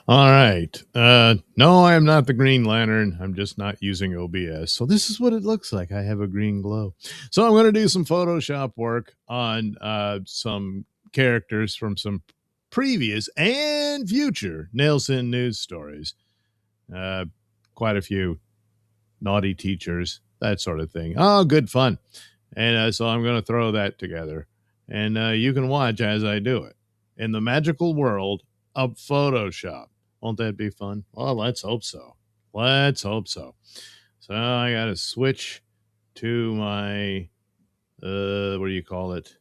All right. No, I am not the Green Lantern. I'm just not using OBS. So this is what it looks like. I have a green glow. So I'm going to do some Photoshop work on some characters from some previous and future Nailsin news stories. Uh, Quite a few naughty teachers, that sort of thing. Oh, good fun. And so I'm going to throw that together. And you can watch as I do it in the magical world of Photoshop. Won't that be fun? Well, let's hope so. Let's hope so. So I got to switch to my, what do you call it?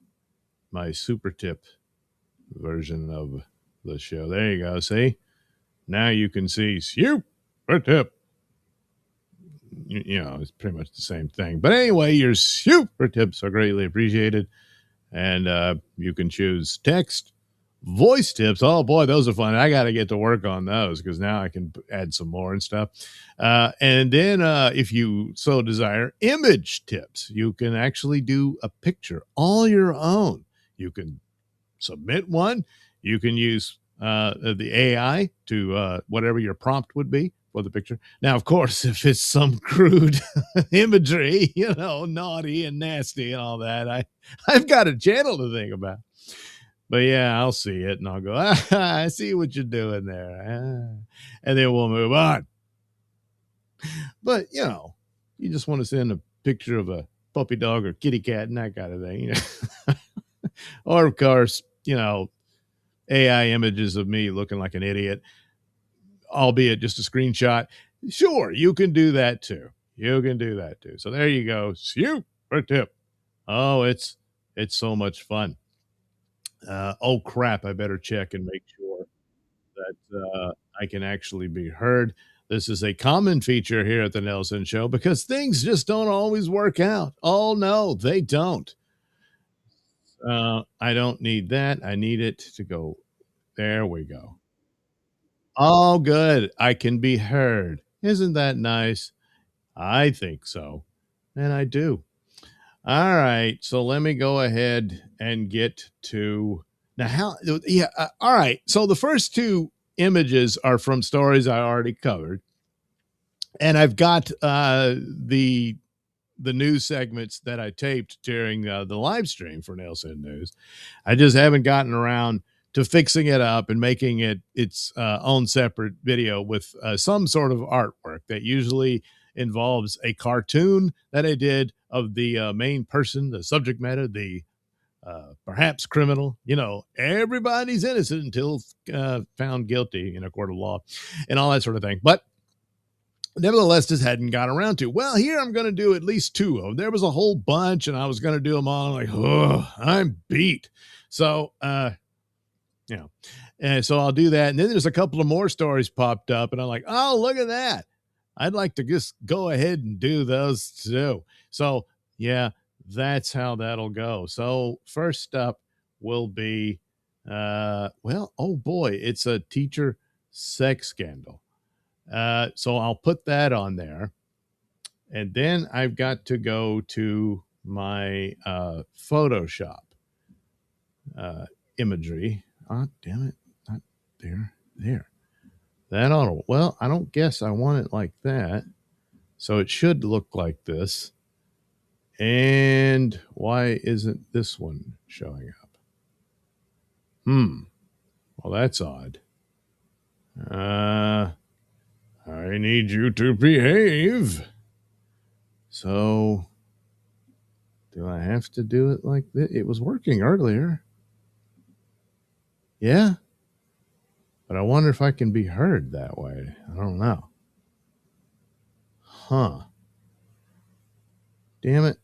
My super tip version of the show. There you go. See? Now you can see super tip. You know, it's pretty much the same thing. But anyway, your super tips are greatly appreciated. And you can choose text, voice tips. Oh boy, those are fun. I got to get to work on those because now I can add some more and stuff. And then, if you so desire, image tips. You can actually do a picture all your own. You can submit one. You can use the AI to whatever your prompt would be for the picture. Now, of course, if it's some crude imagery, you know, naughty and nasty and all that, I've got a channel to think about. But yeah, I'll see it and I'll go, I see what you're doing there. And then we'll move on. But, you know, you just want to send a picture of a puppy dog or kitty cat and that kind of thing. You know? Or, of course, you know, AI images of me looking like an idiot, albeit just a screenshot. Sure, you can do that too. You can do that too. So there you go. Super tip. Oh, it's so much fun. Oh crap! I better check and make sure that I can actually be heard. This is a common feature here at the Nailsin Show because things just don't always work out. Oh no, they don't. I don't need that. I need it to go. There we go. Oh, good. I can be heard. Isn't that nice? I think so. And I do. All right. So let me go ahead and get to now. Yeah. All right. So the first two images are from stories I already covered. And I've got the news segments that I taped during the live stream for Nailsin News. I just haven't gotten around to fixing it up and making it its own separate video with some sort of artwork that usually involves a cartoon that I did of the main person, the subject matter, the perhaps criminal. You know, everybody's innocent until found guilty in a court of law and all that sort of thing. But nevertheless, just hadn't got around to. Well, here I'm going to do at least two of them. There was a whole bunch, and I was going to do them all. I'm like, oh, I'm beat. So, you know, and so I'll do that. And then there's a couple of more stories popped up, and I'm like, oh, look at that. I'd like to just go ahead and do those too. So, yeah, that's how that'll go. So, first up will be, well, oh boy, it's a teacher sex scandal. So I'll put that on there. And then I've got to go to my Photoshop imagery. Oh, damn it. Not there. There. That ought to, well, I don't guess I want it like that. So it should look like this. And why isn't this one showing up? Well, that's odd. I need you to behave. So do I have to do it like this? It was working earlier. Yeah. But I wonder if I can be heard that way. I don't know. Huh. Damn it.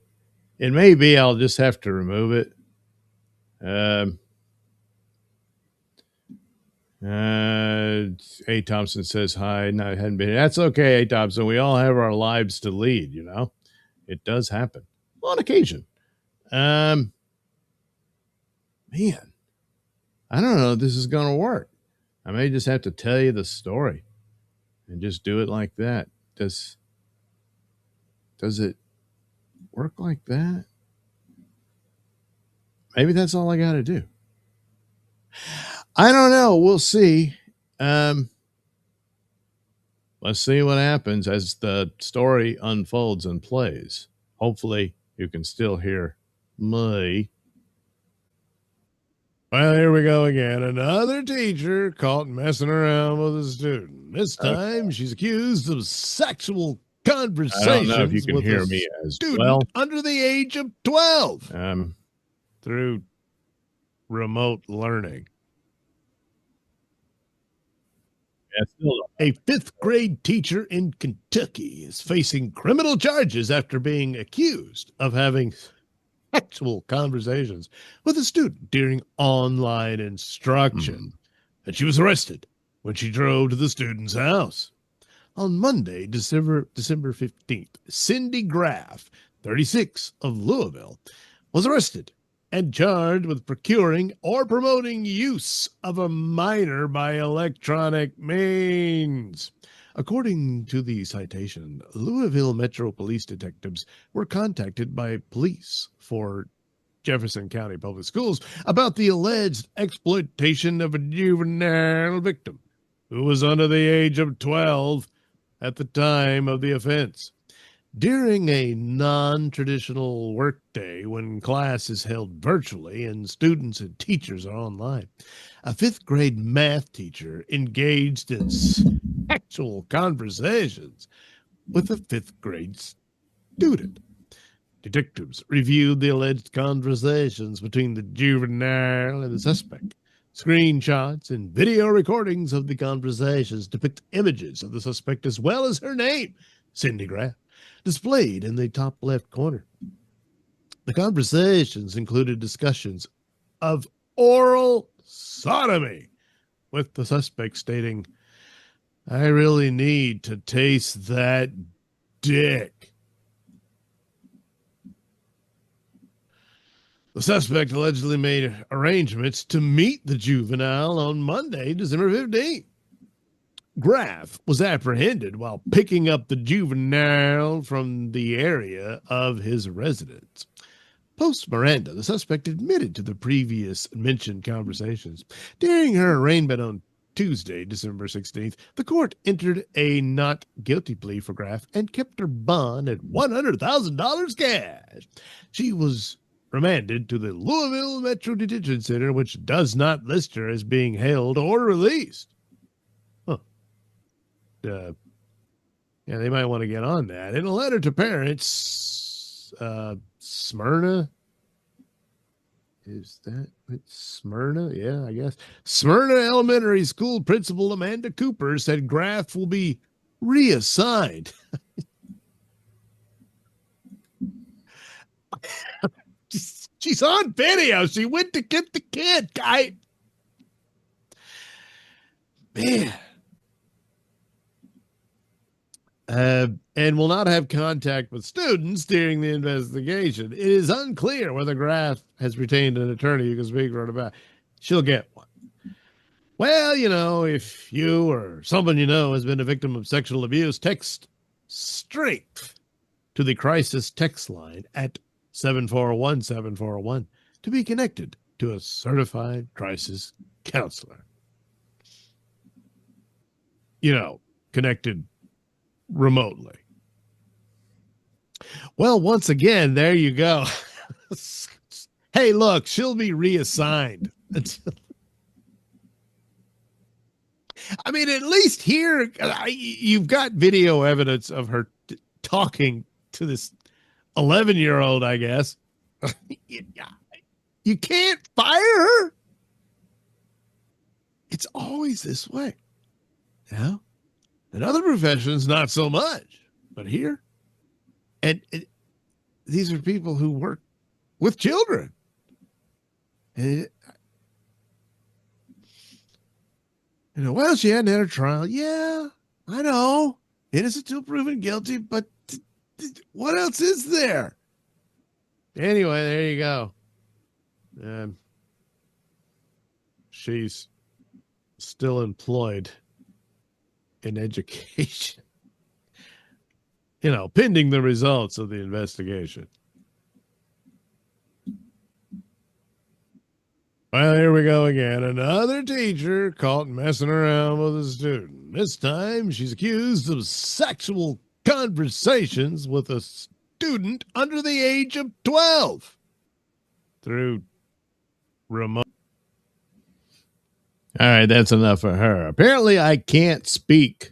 It may be I'll just have to remove it. Um, A. Thompson says hi. No, it hadn't been. That's okay, A. Thompson. We all have our lives to lead, you know? It does happen on occasion. Man, I don't know if this is going to work. I may just have to tell you the story and just do it like that. Does it work like that? Maybe that's all I got to do. I don't know. We'll see. let's see what happens as the story unfolds and plays. Hopefully, you can still hear me. Well, here we go again. Another teacher caught messing around with a student. This Okay. time, she's accused of sexual I don't know if you conversations can with hear a me as student well. under the age of 12 through remote learning. Yeah, still A fifth grade teacher in Kentucky is facing criminal charges after being accused of having sexual conversations with a student during online instruction. And she was arrested when she drove to the student's house. On Monday, December 15th, Cindy Graff, 36, of Louisville, was arrested and charged with procuring or promoting use of a minor by electronic means. According to the citation, Louisville Metro Police detectives were contacted by police for Jefferson County Public Schools about the alleged exploitation of a juvenile victim who was under the age of 12 at the time of the offense. During a non-traditional workday when class is held virtually and students and teachers are online, a fifth grade math teacher engaged in sexual conversations with a fifth grade student. Detectives reviewed the alleged conversations between the juvenile and the suspect. Screenshots and video recordings of the conversations depict images of the suspect as well as her name, Cindy Graff, displayed in the top left corner. The conversations included discussions of oral sodomy, with the suspect stating, "I really need to taste that dick." The suspect allegedly made arrangements to meet the juvenile on Monday, December 15th. Graff was apprehended while picking up the juvenile from the area of his residence. Post Miranda, the suspect admitted to the previous mentioned conversations. During her arraignment on Tuesday, December 16th, the court entered a not guilty plea for Graff and kept her bond at $100,000 cash. She was remanded to the Louisville Metro Detention Center, which does not list her as being held or released. Huh. Yeah, they might want to get on that. In a letter to parents, Smyrna. Is that Smyrna? Yeah, I guess. Smyrna Elementary School Principal Amanda Cooper said Graff will be reassigned. She's on video. She went to get the kid, guy. Man. And will not have contact with students during the investigation. It is unclear whether Graff has retained an attorney who can speak for her about. She'll get one. Well, if you or someone you know has been a victim of sexual abuse, text strength to the crisis text line at 741-741 to be connected to a certified crisis counselor. Connected remotely. Well, once again, there you go. Hey, look, she'll be reassigned. I mean, at least here, you've got video evidence of her talking to this 11-year-old, I guess. You can't fire her. It's always this way. Yeah. In other professions, not so much. But here, and these are people who work with children. And well, she hadn't had a trial. Yeah, I know. Innocent till proven guilty, but what else is there? Anyway, there you go. She's still employed in education, pending the results of the investigation. Well, here we go again. Another teacher caught messing around with a student. This time, she's accused of sexual conversations with a student under the age of 12 through remote. All right, that's enough for her. Apparently, I can't speak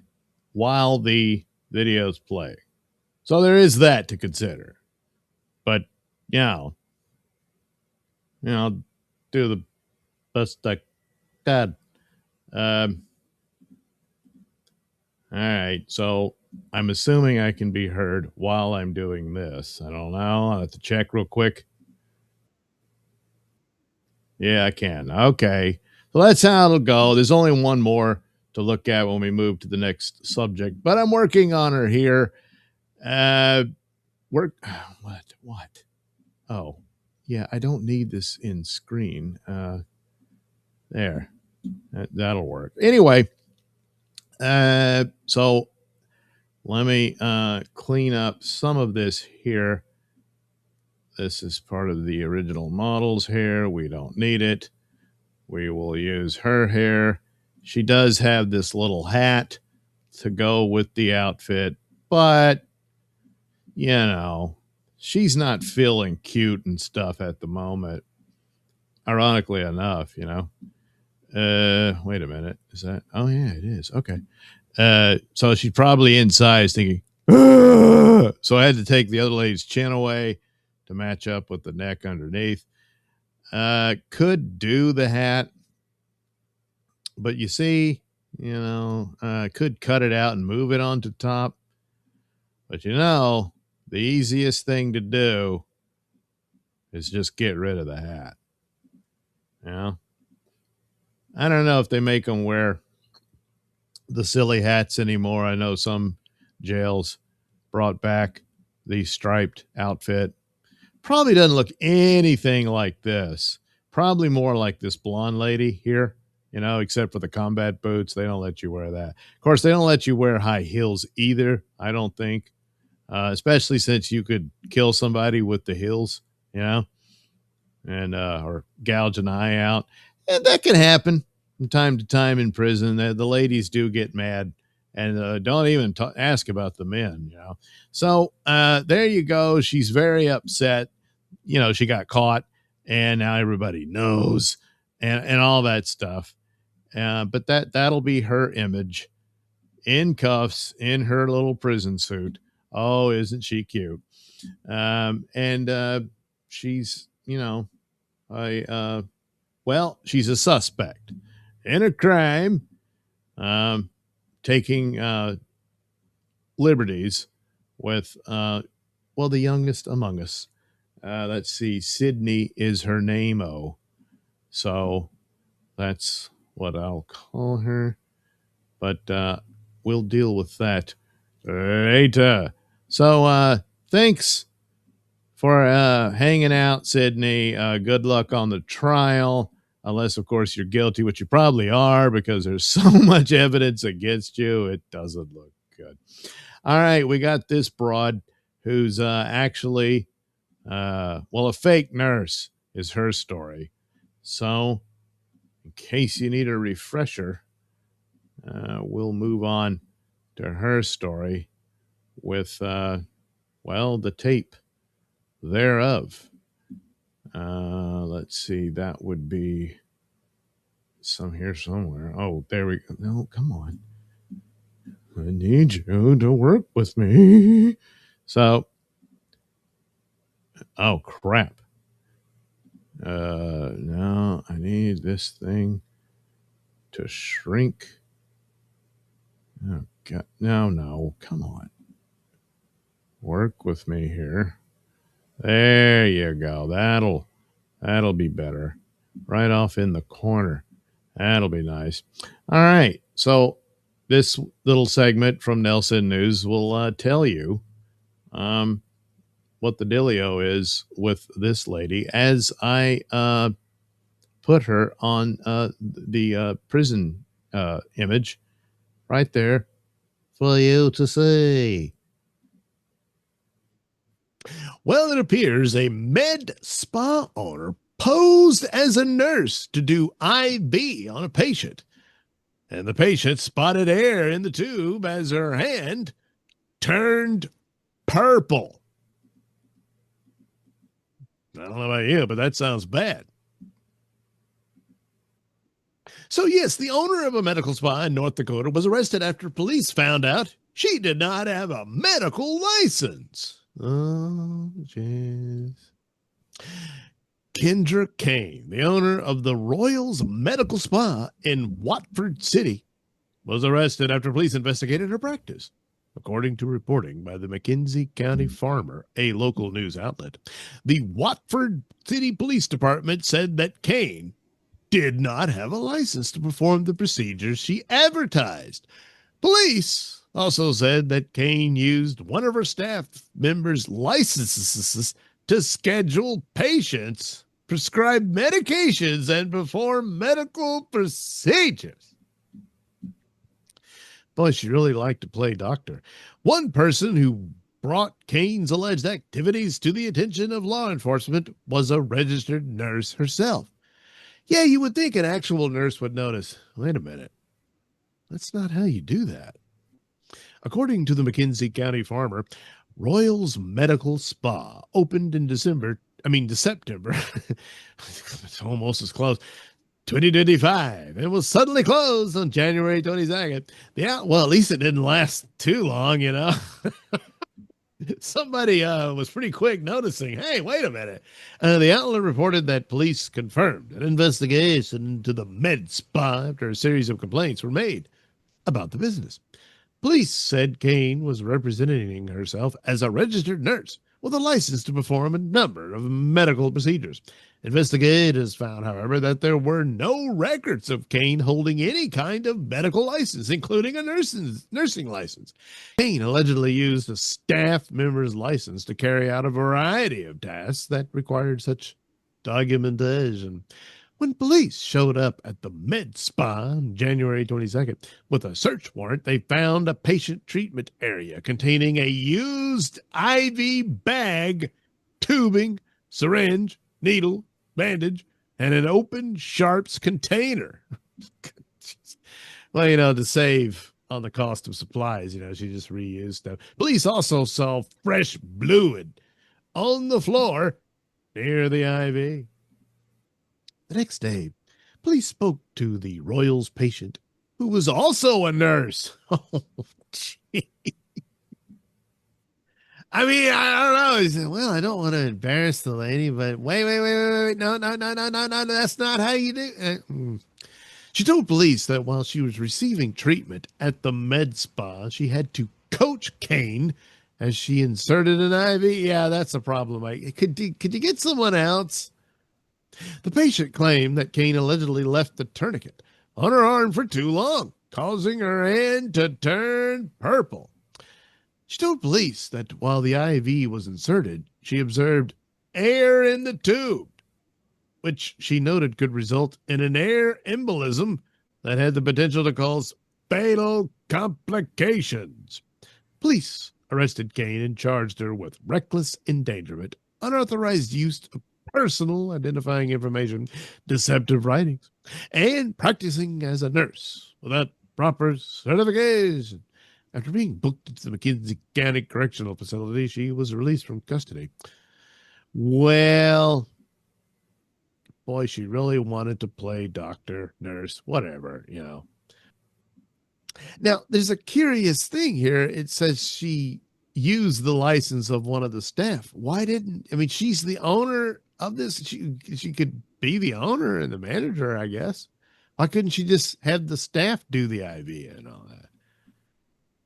while the videos play. So there is that to consider. But, I'll do the best I can. All right, so I'm assuming I can be heard while I'm doing this. I don't know. I'll have to check real quick. Yeah, I can. Okay. So that's how it'll go. There's only one more to look at when we move to the next subject, but I'm working on her here. Work. What? Oh, yeah, I don't need this in screen. There. That'll work. Anyway, so let me clean up some of this here. This is part of the original models here. We don't need it. We will use her hair. She does have this little hat to go with the outfit, but she's not feeling cute and stuff at the moment. Ironically enough. Wait a minute. Is that? Oh yeah, it is. Okay. So she's probably inside thinking, "Ah!" So I had to take the other lady's chin away to match up with the neck underneath. Could do the hat, but you see, could cut it out and move it onto top. But the easiest thing to do is just get rid of the hat. I don't know if they make them wear the silly hats anymore. I know some jails brought back the striped outfit. Probably doesn't look anything like this. Probably more like this blonde lady here, except for the combat boots. They don't let you wear that. Of course, they don't let you wear high heels either, I don't think, especially since you could kill somebody with the heels, and or gouge an eye out. And that can happen from time to time in prison. The ladies do get mad and don't even ask about the men. So there you go. She's very upset. She got caught, and now everybody knows, and all that stuff. But that'll be her image in cuffs in her little prison suit. Oh, isn't she cute? And she's she's a suspect in a crime, taking liberties with the youngest among us. Let's see, Sydney is her name. So that's what I'll call her. But we'll deal with that later. So thanks for hanging out, Sydney. Good luck on the trial. Unless, of course, you're guilty, which you probably are because there's so much evidence against you. It doesn't look good. All right, we got this broad who's actually, a fake nurse is her story. So, in case you need a refresher, we'll move on to her story with, the tape thereof. Let's see, that would be some here somewhere. Oh, there we go. No, come on. I need you to work with me. So, oh crap. No, I need this thing to shrink. Oh God, no, come on. Work with me here. There you go. That'll be better. Right off in the corner. That'll be nice. All right. So this little segment from Nailsin News will tell you what the dealio is with this lady as I put her on the prison image right there for you to see. Well, it appears a med spa owner posed as a nurse to do IV on a patient. And the patient spotted air in the tube as her hand turned purple. I don't know about you, but that sounds bad. So, yes, the owner of a medical spa in North Dakota was arrested after police found out she did not have a medical license. Oh, jeez. Kendra Kane, the owner of the Royals Medical Spa in Watford City, was arrested after police investigated her practice, according to reporting by the McKenzie County Farmer, a local news outlet. The Watford City Police Department said that Kane did not have a license to perform the procedures she advertised. Police also said that Kane used one of her staff members' licenses to schedule patients, prescribe medications, and perform medical procedures. Boy, she really liked to play doctor. One person who brought Kane's alleged activities to the attention of law enforcement was a registered nurse herself. Yeah, you would think an actual nurse would notice, wait a minute, that's not how you do that. According to the McKenzie County Farmer, Royals Medical Spa opened in September. It's almost as close. 2025. It was suddenly closed on January 22nd. Yeah, well, at least it didn't last too long, you know. Somebody was pretty quick noticing, hey, wait a minute. The outlet reported that police confirmed an investigation into the med spa after a series of complaints were made about the business. Police said Kane was representing herself as a registered nurse with a license to perform a number of medical procedures. Investigators found, however, that there were no records of Kane holding any kind of medical license, including a nursing license. Kane allegedly used a staff member's license to carry out a variety of tasks that required such documentation. When police showed up at the med spa on January 22nd with a search warrant, they found a patient treatment area containing a used IV bag, tubing, syringe, needle, bandage, and an open sharps container. Well, you know, to save on the cost of supplies, you know, she just reused stuff. Police also saw fresh fluid on the floor near the IV. The next day, police spoke to the Royals patient, who was also a nurse. Oh, gee. I mean, I don't know. He said, well, I don't want to embarrass the lady, but wait. No. That's not how you do it. She told police that while she was receiving treatment at the med spa, she had to coach Kane as she inserted an IV. Yeah, that's a problem. Could you get someone else? The patient claimed that Kane allegedly left the tourniquet on her arm for too long, causing her hand to turn purple. She told police that while the IV was inserted, she observed air in the tube, which she noted could result in an air embolism that had the potential to cause fatal complications. Police arrested Kane and charged her with reckless endangerment, unauthorized use of personal identifying information, deceptive writings, and practicing as a nurse without proper certification. After being booked into the McKenzie County Correctional Facility, she was released from custody. Well, boy, she really wanted to play doctor, nurse, whatever, you know. Now, there's a curious thing here. It says she used the license of one of the staff. Why didn't, I mean, she's the owner of this. She could be the owner and the manager, I guess. Why couldn't she just have the staff do the IV and all that?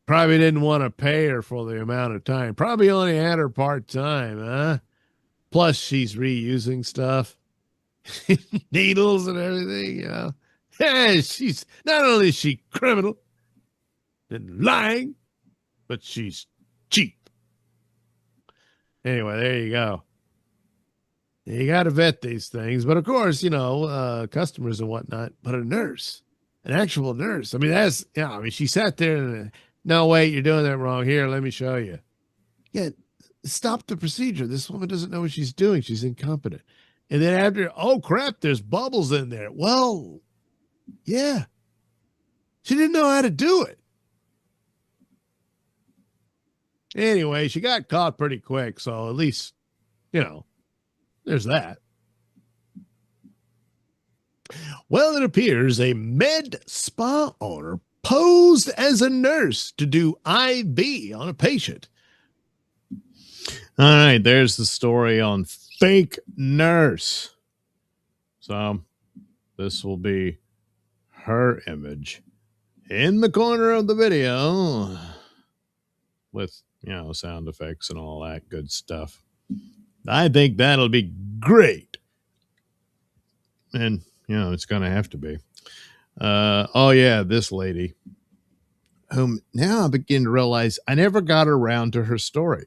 Probably didn't want to pay her for the amount of time. Probably only had her part-time, huh? Plus, she's reusing stuff. Needles and everything, you know. Hey, she's, not only is she criminal and lying, but she's cheap. Anyway, there you go. You got to vet these things. But, of course, you know, customers and whatnot. But a nurse, an actual nurse. I mean, that's, yeah, I mean, she sat there and, no, wait, you're doing that wrong. Here, let me show you. Yeah, stop the procedure. This woman doesn't know what she's doing. She's incompetent. And then after, oh crap, there's bubbles in there. Well, yeah. She didn't know how to do it. Anyway, she got caught pretty quick, so at least, there's that. Well, it appears a med spa owner posed as a nurse to do IV on a patient. All right, there's the story on fake nurse. So this will be her image in the corner of the video with, sound effects and all that good stuff. I think that'll be great. And, it's going to have to be. Oh, yeah, this lady, whom now I begin to realize I never got around to her story.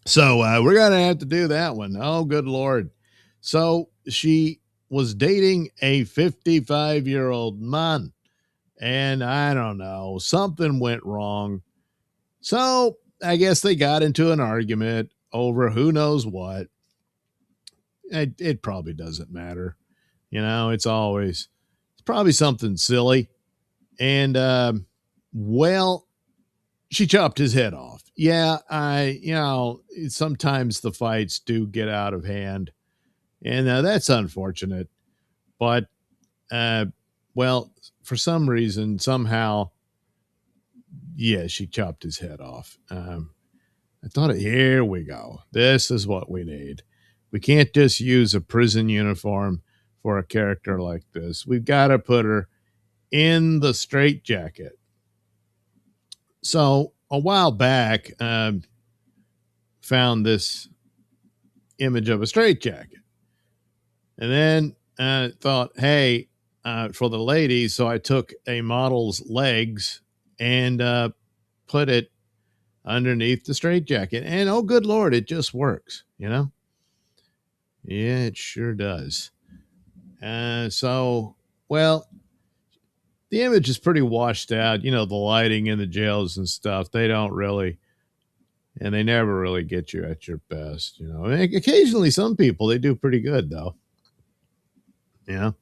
So we're going to have to do that one. Oh, good Lord. So she was dating a 55-year-old man. And I don't know, something went wrong. So I guess they got into an argument over who knows what. It probably doesn't matter. It's probably something silly. And, well, she chopped his head off. Yeah, sometimes the fights do get out of hand. And that's unfortunate. But, well, for some reason, somehow, yeah, she chopped his head off. I thought, here we go. This is what we need. We can't just use a prison uniform for a character like this. We've got to put her in the straitjacket. So a while back, found this image of a straitjacket. And then thought, hey, for the ladies, so I took a model's legs and put it underneath the straitjacket. And oh, good Lord, it just works, Yeah, it sure does. So, well, the image is pretty washed out. The lighting in the jails and stuff, they don't really, and they never really get you at your best. Occasionally some people, they do pretty good though. Yeah.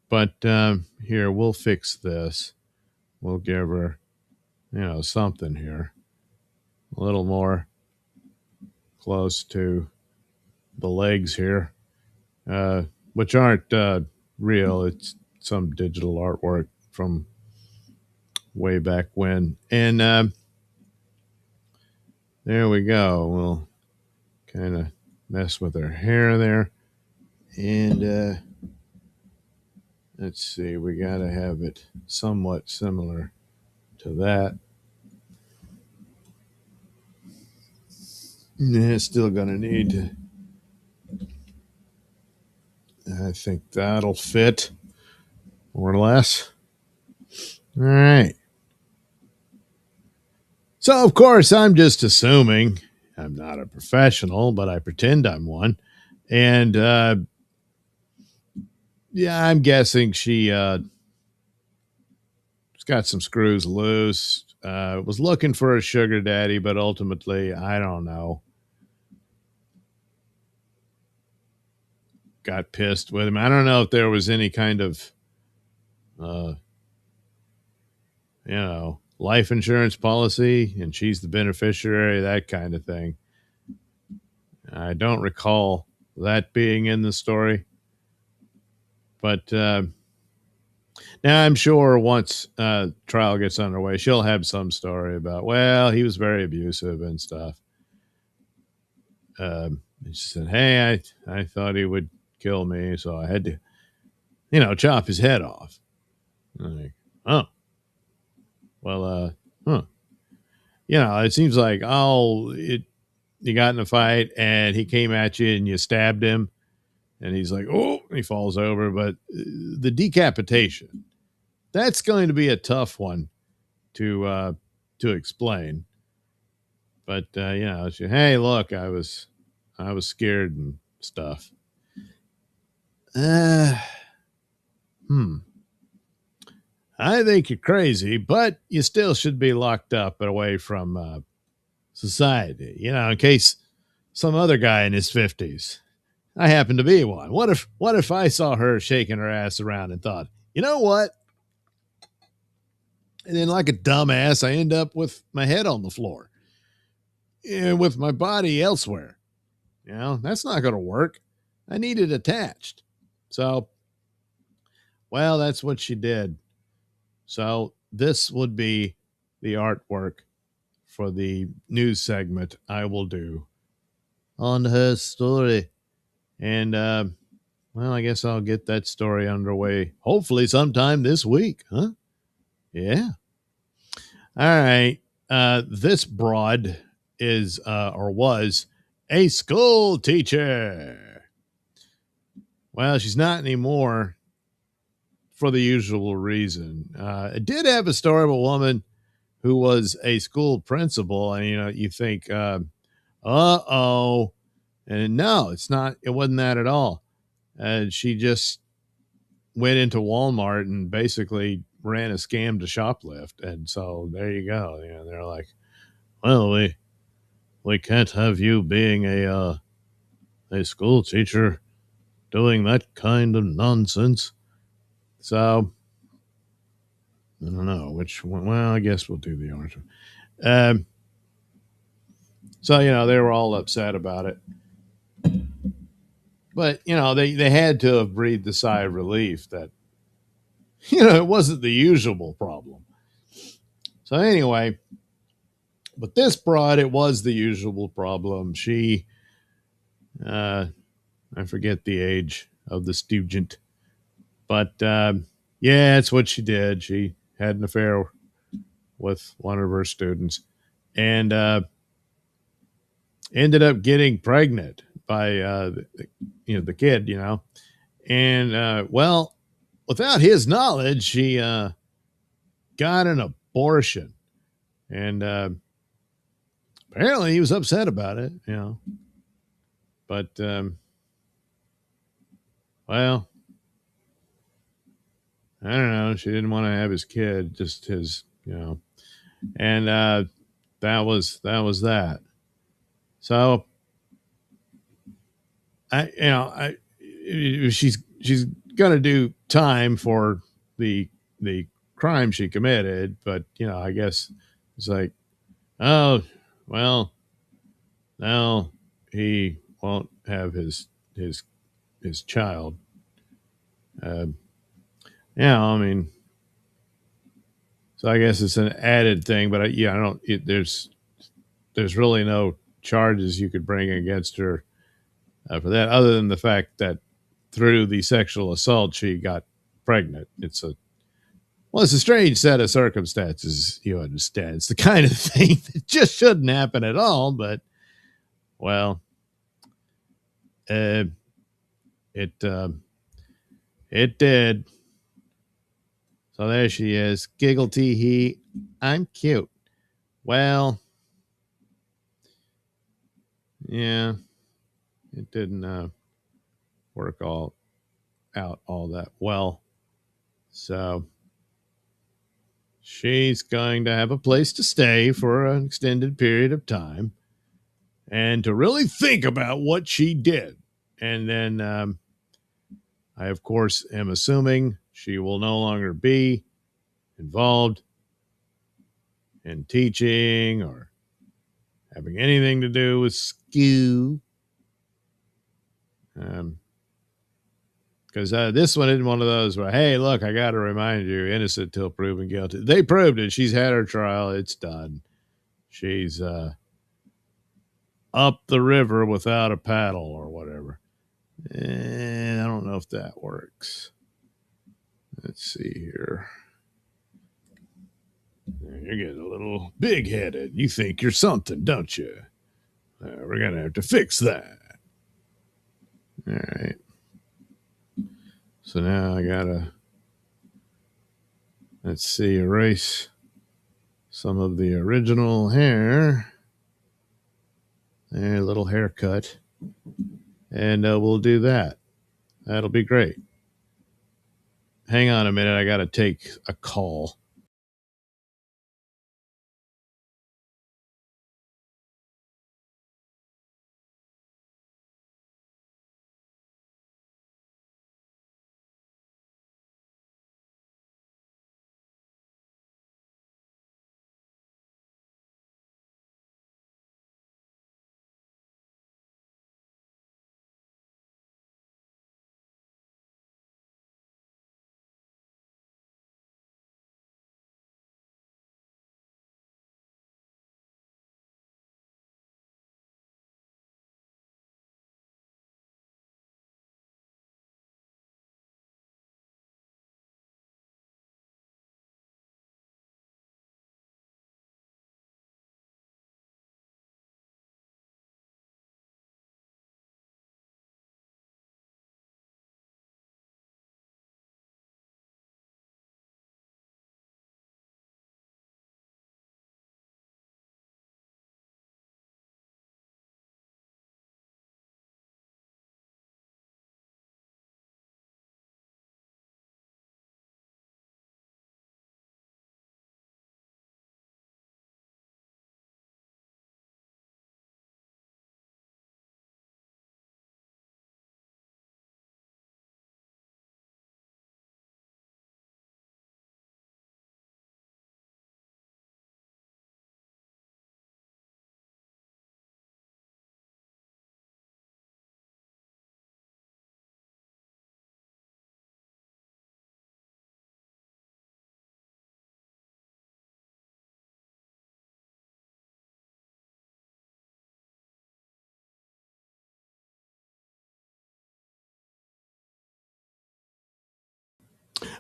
But here, we'll fix this. We'll give her, something here. A little more close to the legs here, which aren't real. It's some digital artwork from way back when. And there we go. We'll kind of mess with her hair there. And let's see, we got to have it somewhat similar to that. Yeah, still going to need to, I think that'll fit more or less. All right. So, of course, I'm just assuming I'm not a professional, but I pretend I'm one. And yeah, I'm guessing she's got some screws loose. Was looking for a sugar daddy, but ultimately, I don't know. Got pissed with him. I don't know if there was any kind of, life insurance policy and she's the beneficiary, that kind of thing. I don't recall that being in the story. But now I'm sure once trial gets underway, she'll have some story about, well, he was very abusive and stuff. And she said, hey, I thought he would kill me, so I had to, chop his head off. I'm like, oh. Well, it seems like, you got in a fight and he came at you and you stabbed him and he's like, oh, he falls over. But the decapitation, that's going to be a tough one to explain. But, hey, look, I was scared and stuff. I think you're crazy, but you still should be locked up and away from society, in case some other guy in his 50s. I happen to be one. What if I saw her shaking her ass around and thought, you know what? And then, like a dumbass, I end up with my head on the floor and with my body elsewhere. That's not going to work. I need it attached. So, well, that's what she did. So, this would be the artwork for the news segment I will do on her story. And, well, I guess I'll get that story underway hopefully sometime this week, huh? Yeah. All right. This broad is or was a school teacher. Well, she's not anymore for the usual reason. It did have a story of a woman who was a school principal, and you think, uh-oh. And no, it's not, it wasn't that at all. She just went into Walmart and basically ran a scam to shoplift. And so there you go. They're like, well, we can't have you being a school teacher doing that kind of nonsense. So I don't know which one. Well, I guess we'll do the orange one. So they were all upset about it, but they had to have breathed a sigh of relief that it wasn't the usual problem. So anyway, but this broad, it was the usual problem. She, I forget the age of the student, but yeah, it's what she did. She had an affair with one of her students, and ended up getting pregnant by the kid, and well, without his knowledge, she got an abortion, and apparently he was upset about it, but well, I don't know. She didn't want to have his kid, just his, and that was that. So she's gonna do time for the crime she committed, but I guess it's like, oh well, now he won't have his child. I mean, so I guess it's an added thing, but I don't. There's really no charges you could bring against her for that, other than the fact that through the sexual assault she got pregnant. It's a strange set of circumstances. You understand? It's the kind of thing that just shouldn't happen at all, but well, it it did. So there she is. Giggle tee hee. I'm cute. Well, yeah, it didn't work all out all that well. So she's going to have a place to stay for an extended period of time and to really think about what she did. And then I, of course, am assuming she will no longer be involved in teaching or having anything to do with school. Because this one isn't one of those where, hey, look, I got to remind you, innocent till proven guilty. They proved it. She's had her trial. It's done. She's up the river without a paddle or whatever. And I don't know if that works. Let's see here. You're getting a little big-headed. You think you're something, don't you? We're going to have to fix that. All right. So now I got to, let's see, erase some of the original hair. There, a little haircut. And we'll do that. That'll be great. Hang on a minute. I got to take a call.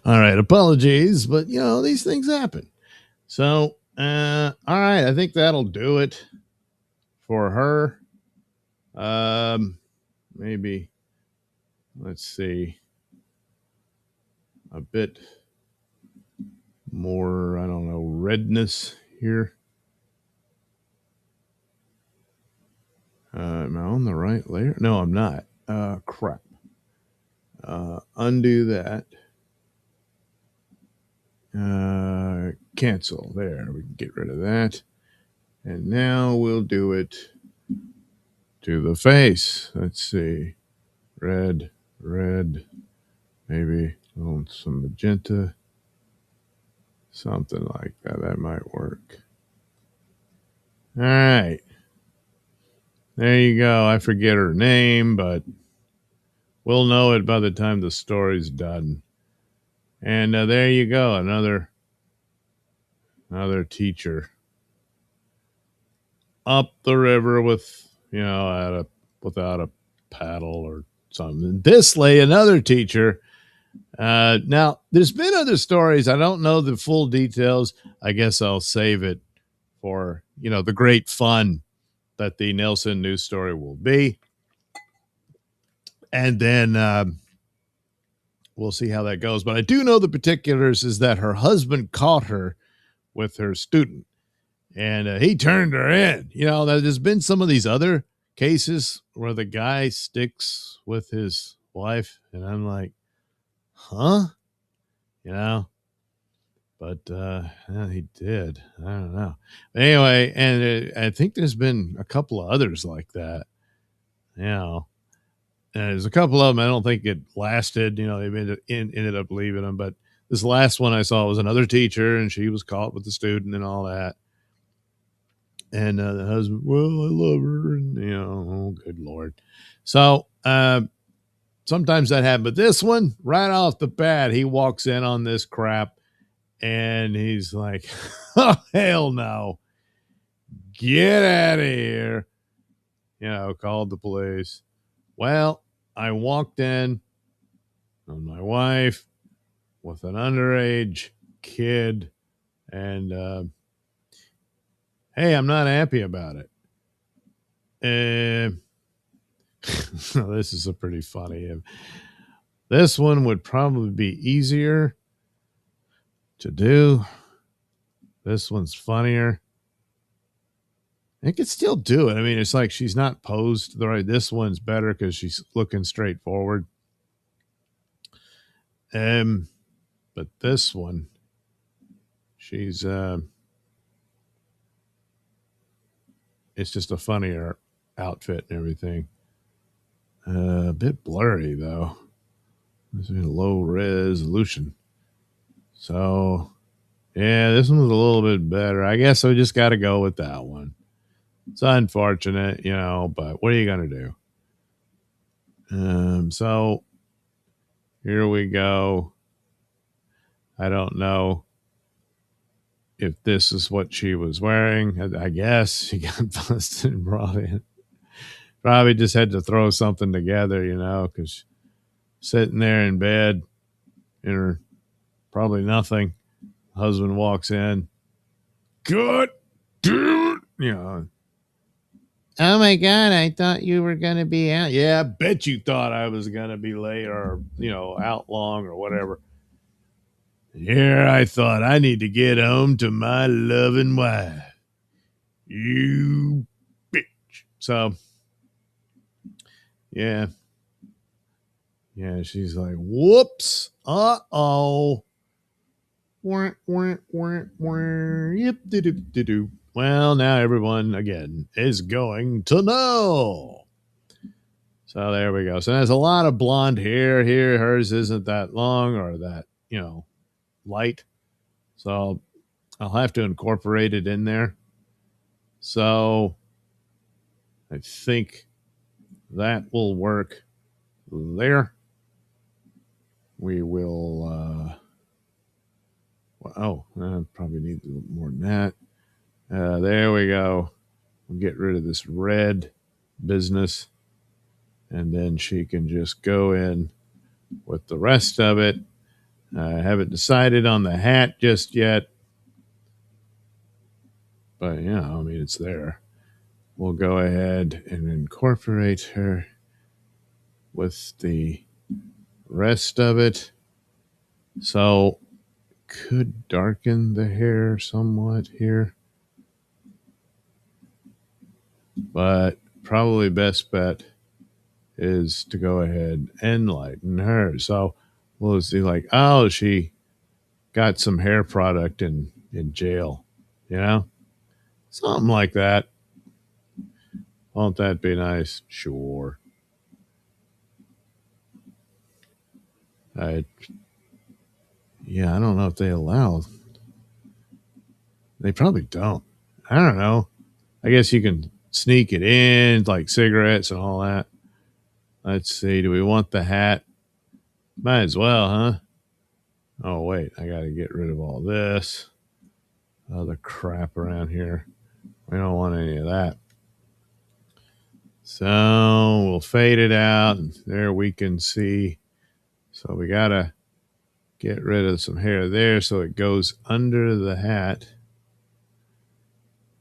All right, apologies, but these things happen. So, all right, I think that'll do it for her. Maybe let's see a bit more, I don't know, redness here. Am I on the right layer? No, I'm not. Crap. Undo that. Cancel. There, we can get rid of that. And now we'll do it to the face. Let's see. Red, maybe some magenta. Something like that. That might work. All right. There you go. I forget her name, but we'll know it by the time the story's done. And there you go. Another teacher up the river with, without a paddle or something. This lay another teacher. Now, there's been other stories. I don't know the full details. I guess I'll save it for, the great fun that the Nailsin news story will be. And then we'll see how that goes. But I do know the particulars is that her husband caught her with her student. And he turned her in. There's been some of these other cases where the guy sticks with his wife. And I'm like, huh? But he did. I don't know. Anyway, and I think there's been a couple of others like that. And there's a couple of them. I don't think it lasted. They ended up leaving them. But this last one I saw was another teacher, and she was caught with the student and all that. And the husband, well, I love her. And, oh, good Lord. So sometimes that happens. But this one, right off the bat, he walks in on this crap. And he's like, oh, hell no. Get out of here. Called the police. Well, I walked in on my wife with an underage kid. And, hey, I'm not happy about it. This is a pretty funny. This one would probably be easier to do. This one's funnier. I could still do it. I mean, it's like she's not posed the right. This one's better because she's looking straight forward. But this one, she's it's just a funnier outfit and everything. A bit blurry though. This is low resolution. So yeah, this one was a little bit better. I guess I just got to go with that one. It's unfortunate, but what are you going to do? So here we go. I don't know if this is what she was wearing. I guess she got busted and brought in. Probably just had to throw something together, because sitting there in bed in her probably nothing. Husband walks in. Good dude. Oh my God, I thought you were going to be out. Yeah, I bet you thought I was going to be late or, out long or whatever. Here I thought I need to get home to my loving wife. You bitch. So, yeah. Yeah, she's like, whoops. Uh-oh. Yep, do-do-do-do. Well, now everyone, again, is going to know. So there we go. So there's a lot of blonde hair here. Hers isn't that long or that, light. So I'll have to incorporate it in there. So I think that will work there. We will, I probably need a little more than that. There we go. We'll get rid of this red business. And then she can just go in with the rest of it. I haven't decided on the hat just yet, but I mean, it's there. We'll go ahead and incorporate her with the rest of it. So, could darken the hair somewhat here, but probably best bet is to go ahead and lighten her. So, we'll see, like, oh, she got some hair product in jail, something like that. Won't that be nice? Sure. I Yeah, I don't know if they allow. They probably don't. I don't know. I guess you can sneak it in, like cigarettes and all that. Let's see. Do we want the hat? Might as well, huh? Oh, wait. I got to get rid of all this other crap around here. We don't want any of that. So we'll fade it out. And there we can see. So we got to get rid of some hair there so it goes under the hat.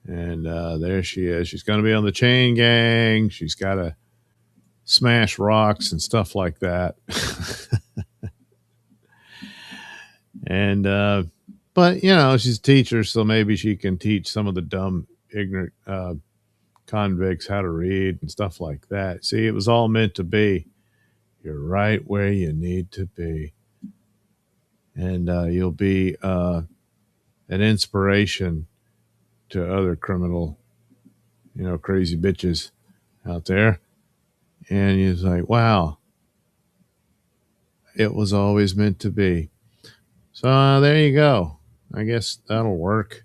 And there she is. She's going to be on the chain gang. She's got to smash rocks and stuff like that. And, but, she's a teacher, so maybe she can teach some of the dumb, ignorant convicts how to read and stuff like that. See, it was all meant to be. You're right where you need to be. And you'll be an inspiration to other criminal, crazy bitches out there. And you're like, wow, it was always meant to be. So there you go. I guess that'll work.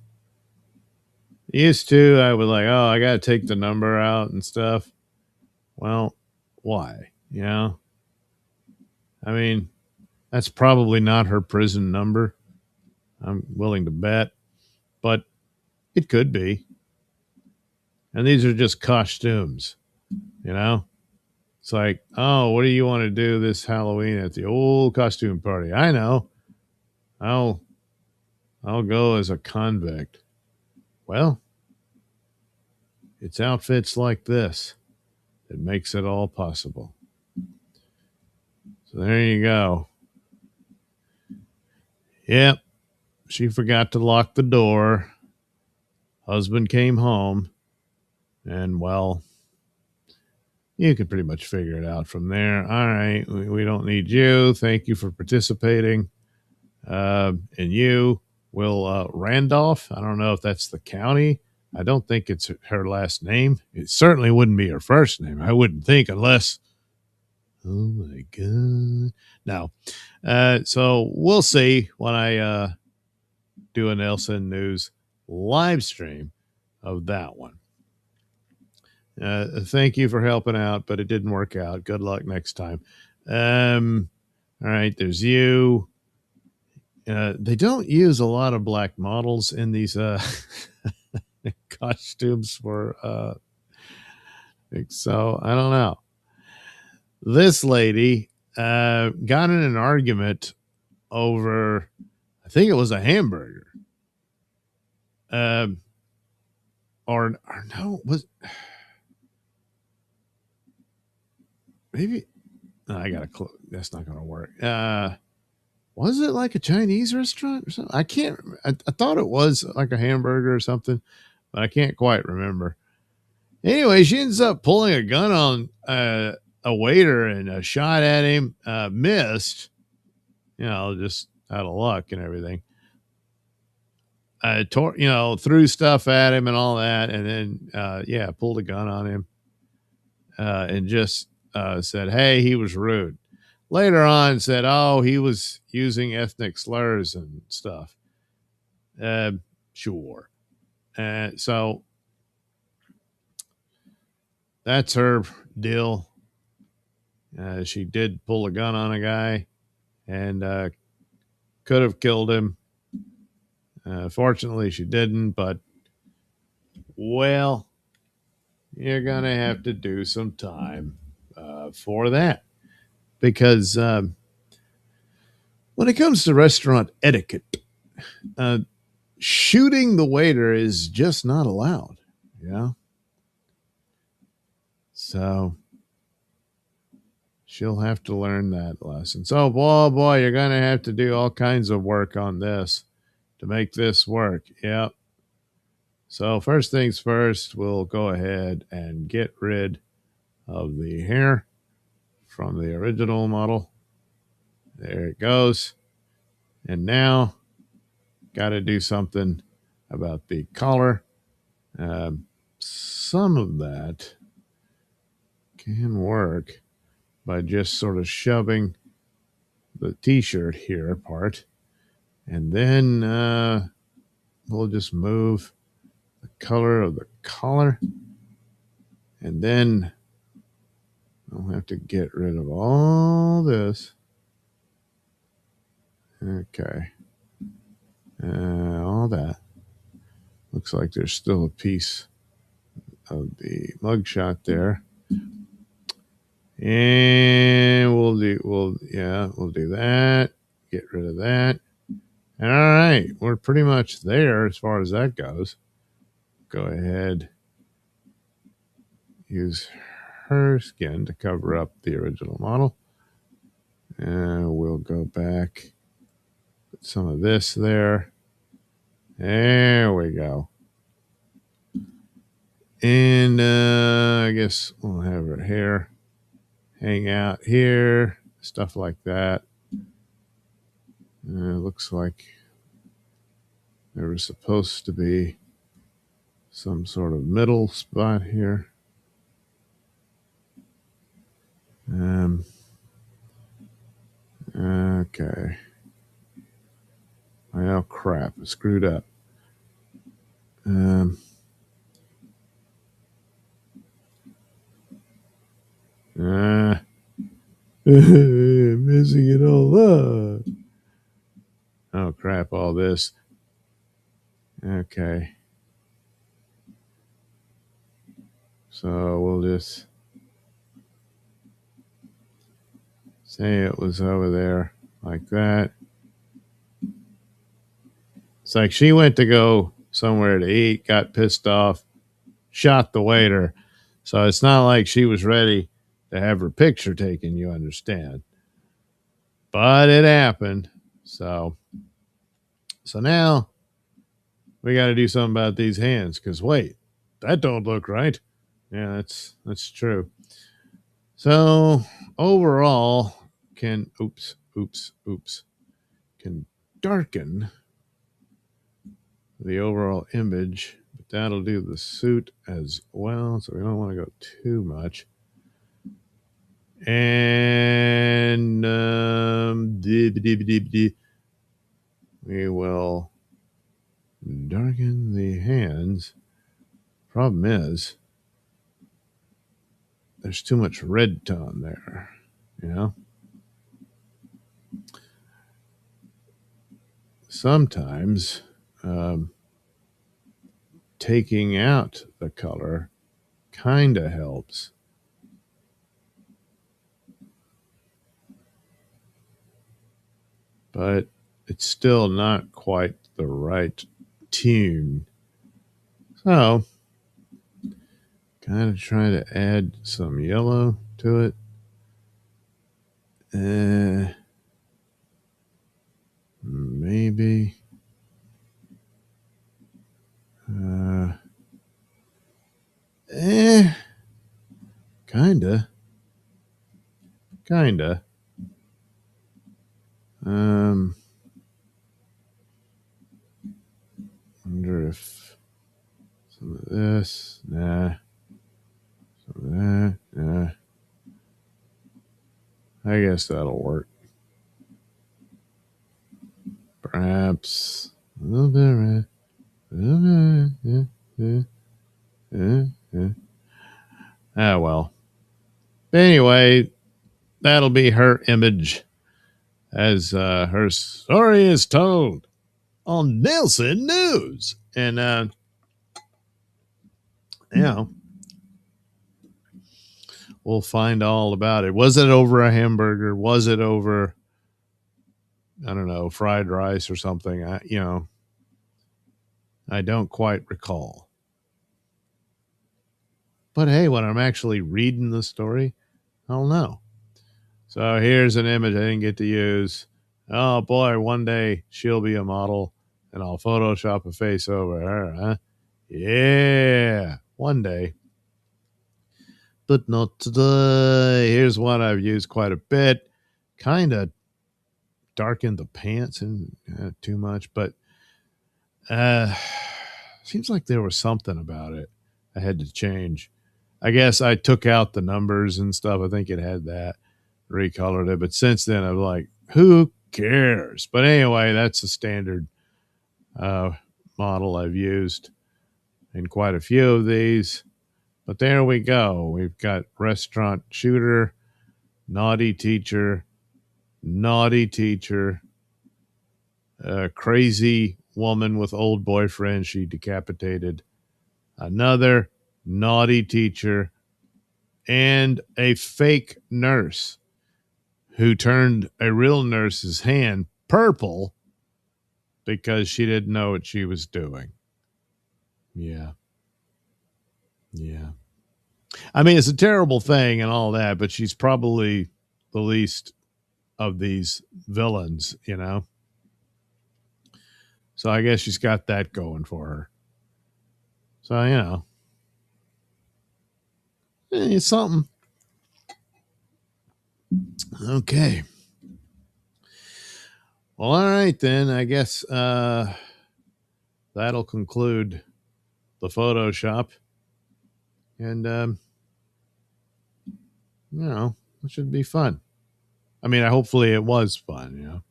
Used to, I was like, oh, I got to take the number out and stuff. Well, why? I mean, that's probably not her prison number. I'm willing to bet, but it could be. And these are just costumes, It's like, oh, what do you want to do this Halloween at the old costume party? I know. I'll go as a convict. Well, it's outfits like this that makes it all possible. So there you go. Yep. She forgot to lock the door. Husband came home. And, well, you can pretty much figure it out from there. All right. We don't need you. Thank you for participating. And you, Will Randolph. I don't know if that's the county. I don't think it's her last name. It certainly wouldn't be her first name. I wouldn't think unless. Oh my God. No. So we'll see when I do a Nailsin News live stream of that one. Thank you for helping out, but it didn't work out. Good luck next time. All right, there's you. They don't use a lot of black models in these costumes for so I don't know. This lady got in an argument over, I think it was a hamburger. Or no, was maybe I gotta close. That's not gonna work. Was it like a Chinese restaurant or something? I can't. I thought it was like a hamburger or something, but I can't quite remember. Anyway, she ends up pulling a gun on a waiter and shot at him. Missed, just out of luck and everything. Threw stuff at him and all that, and then pulled a gun on him and just said, "Hey, he was rude." Later on, said, "Oh, he was using ethnic slurs and stuff." Sure. So that's her deal. She did pull a gun on a guy and could have killed him. Fortunately, she didn't, but, well, you're going to have to do some time for that. Because, when it comes to restaurant etiquette, shooting the waiter is just not allowed. Yeah. So she'll have to learn that lesson. So, boy, you're going to have to do all kinds of work on this to make this work. Yep. So, first things first, we'll go ahead and get rid of the hair from the original model. There it goes. And now, got to do something about the collar. Some of that can work by just sort of shoving the t-shirt here apart. And then we'll just move the color of the collar. And then I'll have to get rid of all this. Okay. All that. Looks like there's still a piece of the mugshot there. And we'll do that. Get rid of that. All right, we're pretty much there as far as that goes. Go ahead. Use her skin to cover up the original model. And we'll go back. Put some of this there. There we go. And I guess we'll have her hair hang out here. Stuff like that. It looks like there was supposed to be some sort of middle spot here. Okay. Well, crap. I screwed up. Messing it all up. Oh, crap. All this. Okay. So we'll just say it was over there like that. It's like she went to go somewhere to eat, got pissed off, shot the waiter. So it's not like she was ready to have her picture taken, you understand. But it happened. So now we got to do something about these hands, because wait, that don't look right. Yeah, that's true. So overall, can darken the overall image, but that'll do the suit as well. So we don't want to go too much. And we will darken the hands. Problem is, there's too much red tone there, you know? Sometimes taking out the color kind of helps. But it's still not quite the right tune. So, kind of try to add some yellow to it. Maybe. Kinda. Wonder if some of this, nah. Some of that, nah. I guess that'll work. Perhaps a little bit of red. A little bit, yeah. Ah, well. Anyway, that'll be her image as her story is told on Nailsin News. And, we'll find all about it. Was it over a hamburger? Was it over I don't know, fried rice or something. I don't quite recall. But hey, when I'm actually reading the story, I'll know. So here's an image I didn't get to use. Oh boy, one day she'll be a model and I'll Photoshop a face over her, huh? Yeah, one day. But not today. Here's one I've used quite a bit. Kind of darkened the pants and too much, but uh, seems like there was something about it I had to change. I guess I took out the numbers and stuff. I think it had that, recolored it. But since then, I'm like, who cares? But anyway, that's a standard uh, model I've used in quite a few of these. But there we go. We've got restaurant shooter, naughty teacher, crazy woman with old boyfriend she decapitated, another naughty teacher, and a fake nurse who turned a real nurse's hand purple because she didn't know what she was doing. Yeah. Yeah. I mean, it's a terrible thing and all that, but she's probably the least of these villains, you know? So I guess she's got that going for her. So, it's something. Okay. Well, all right, then. I guess that'll conclude the Photoshop. And, it should be fun. I mean, hopefully it was fun,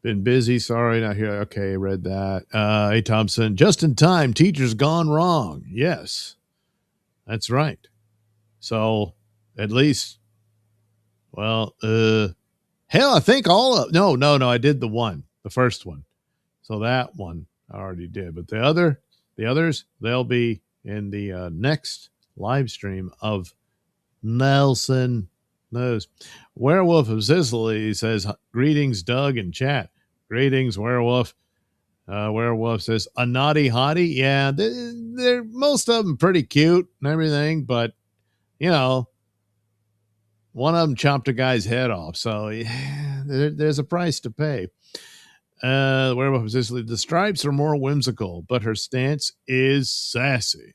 Been busy. Sorry, not here. Okay, read that. Hey, Thompson, just in time. Teacher's gone wrong. Yes, that's right. So at least, well, hell, I think all of no. I did the first one. So that one I already did, but the others, they'll be in the next live stream of Nelson Knows. Werewolf of Sicily says, greetings, Doug and chat. Greetings, Werewolf. Werewolf says, a naughty hottie. Yeah, they're most of them pretty cute and everything, but, one of them chopped a guy's head off. So yeah, there's a price to pay. Werewolf of Sicily, the stripes are more whimsical, but her stance is sassy.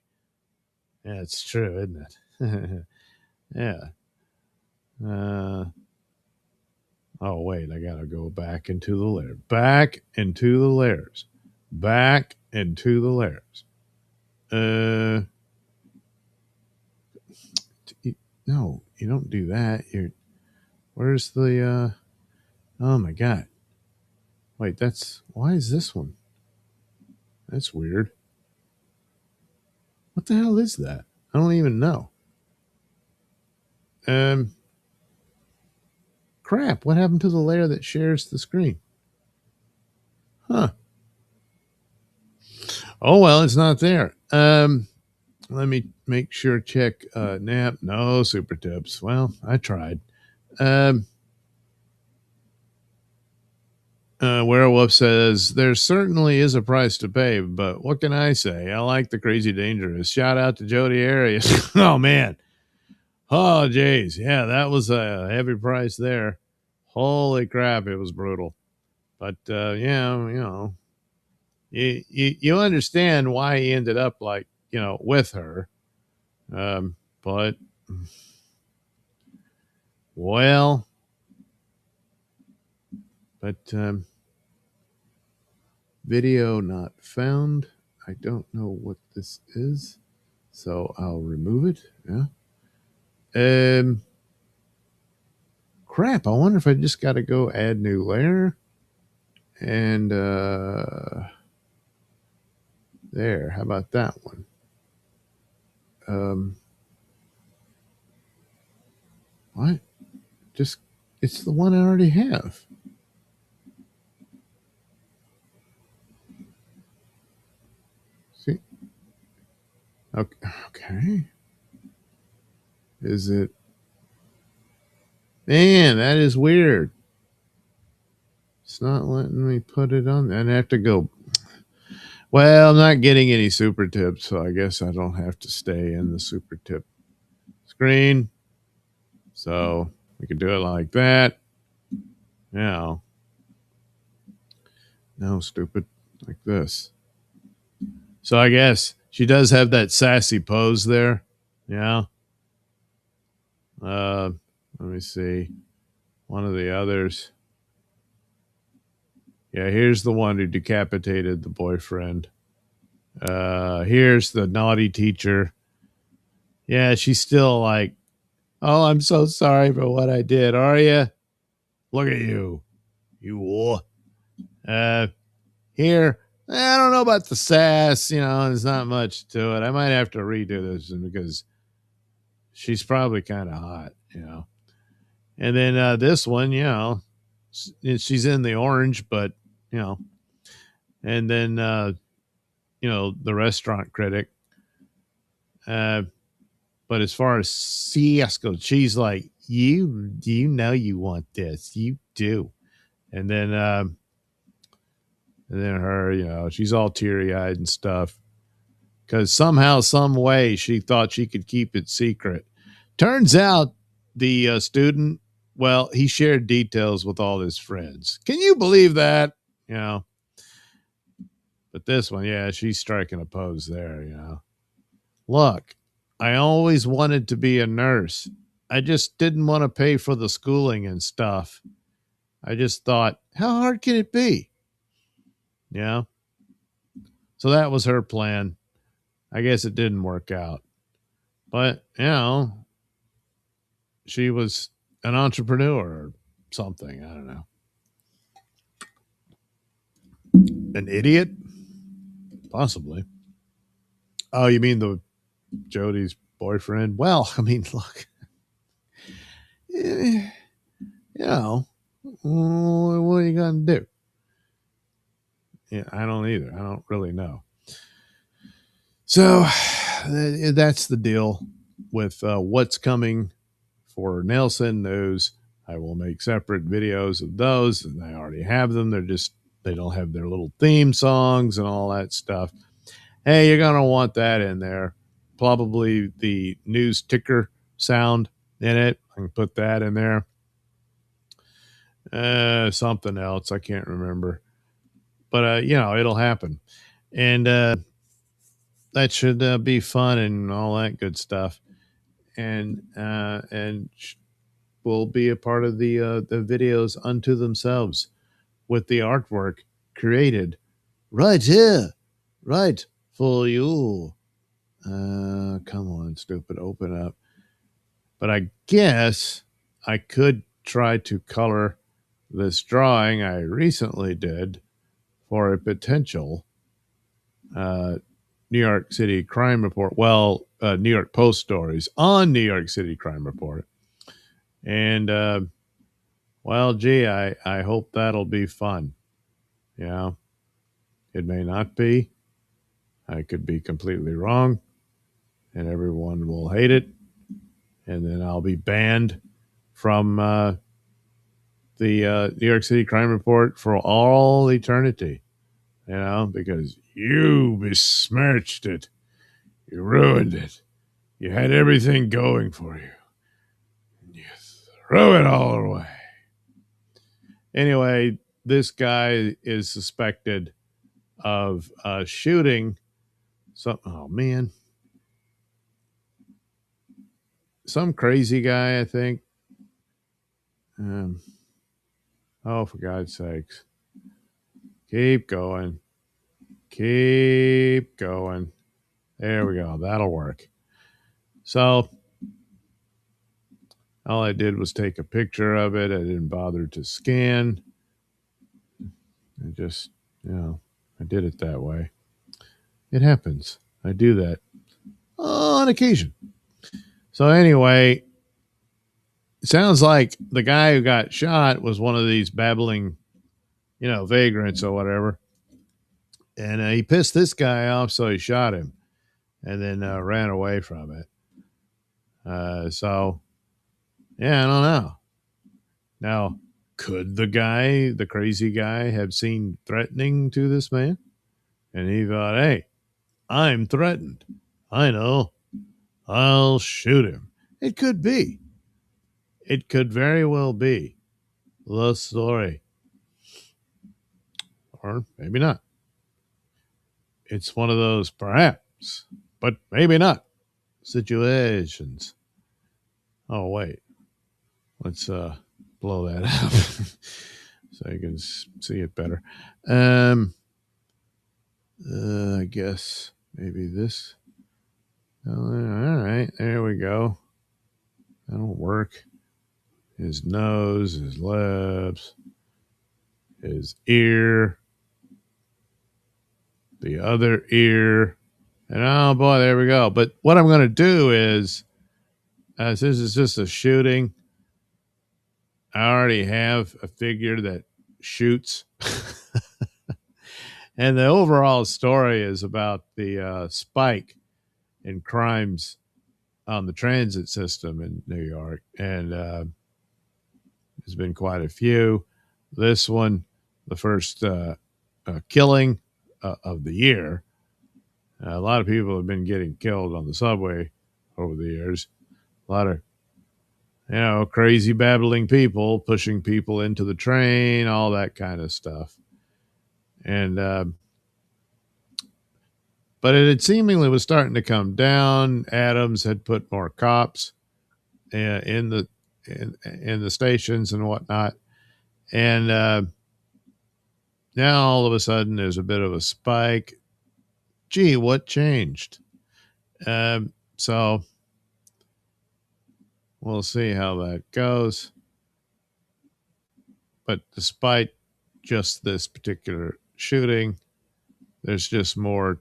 Yeah, it's true, isn't it? Yeah. Oh, wait, I got to go back into the layer. Back into the layers. Back into the layers. No, you don't do that. Where's the, oh my God. Wait, why is this one? That's weird. What the hell is that? I don't even know. Crap, what happened to the layer that shares the screen? Huh. Oh, well, it's not there. Let me make sure, check, nap. No super tips. Well, I tried. Werewolf says, there certainly is a price to pay, but what can I say? I like the Crazy Dangerous. Shout out to Jody Arias. Oh, man. Oh, geez. Yeah, that was a heavy price there. Holy crap, it was brutal. But, you understand why he ended up with her. But, well, but, video not found. I don't know what this is, so I'll remove it. Yeah. Crap. I wonder if I just got to go add new layer. And there. How about that one? What? It's the one I already have. See? Okay. Is it? Man, that is weird. It's not letting me put it on. I'd have to go. Well, I'm not getting any super tips, so I guess I don't have to stay in the super tip screen. So we could do it like that. Now, no, stupid, like this. So I guess she does have that sassy pose there. Yeah. Let me see. One of the others. Yeah, here's the one who decapitated the boyfriend. Here's the naughty teacher. Yeah, she's still like, oh, I'm so sorry for what I did. Are you? Look at you. You. Uh, here, I don't know about the sass. There's not much to it. I might have to redo this because she's probably kind of hot. And then this one, she's in the orange, but, you know, and then, the restaurant critic. But as far as CS goes, she's like, you know you want this. You do. And then her, she's all teary-eyed and stuff. Because somehow, some way, she thought she could keep it secret. Turns out the student, well, he shared details with all his friends. Can you believe that? But this one, yeah, she's striking a pose there. Look, I always wanted to be a nurse. I just didn't want to pay for the schooling and stuff. I just thought, how hard can it be? Yeah. So that was her plan. I guess it didn't work out. But, she was an entrepreneur or something. I don't know. An idiot? Possibly. Oh, you mean the Jody's boyfriend? Well, I mean, look. What are you going to do? Yeah, I don't either. I don't really know. So that's the deal with what's coming for Nailsin News. I will make separate videos of those, and I already have them. They don't have their little theme songs and all that stuff. Hey, you're gonna want that in there. Probably the news ticker sound in it. I can put that in there. Something else I can't remember, but it'll happen, and that should be fun and all that good stuff, and will be a part of the videos unto themselves with the artwork created right here, right for you. Come on, stupid, open up. But I guess I could try to color this drawing I recently did for a potential New York City crime report. Well, New York Post stories on New York City crime report. And, well, gee, I hope that'll be fun. Yeah. It may not be. I could be completely wrong, and everyone will hate it. And then I'll be banned from the New York City crime report for all eternity, because you besmirched it. You ruined it. You had everything going for you. And you threw it all away. Anyway, this guy is suspected of shooting some, oh man, some crazy guy, I think. Oh, for God's sakes. Keep going. Keep going. There we go. That'll work. So all I did was take a picture of it. I didn't bother to scan. I just, I did it that way. It happens. I do that on occasion. So anyway, it sounds like the guy who got shot was one of these babbling, vagrants or whatever. And he pissed this guy off, so he shot him and then ran away from it. So, yeah, I don't know. Now, could the crazy guy, have seemed threatening to this man? And he thought, hey, I'm threatened. I know. I'll shoot him. It could be. It could very well be the story. Or maybe not. It's one of those perhaps, but maybe not situations. Oh, wait. Let's blow that up so you can see it better. I guess maybe this. Oh, all right, there we go. That'll work. His nose, his lips, his ear, the other ear, and oh boy, there we go. But what I'm going to do is, since it's just a shooting, I already have a figure that shoots. And the overall story is about the spike in crimes on the transit system in New York. And there's been quite a few. This one, the first killing of the year. A lot of people have been getting killed on the subway over the years. A lot of, crazy babbling people pushing people into the train, all that kind of stuff. And but it seemingly was starting to come down. Adams had put more cops in the stations and whatnot, and now all of a sudden there's a bit of a spike. Gee, what changed? So we'll see how that goes. But despite just this particular shooting, there's just more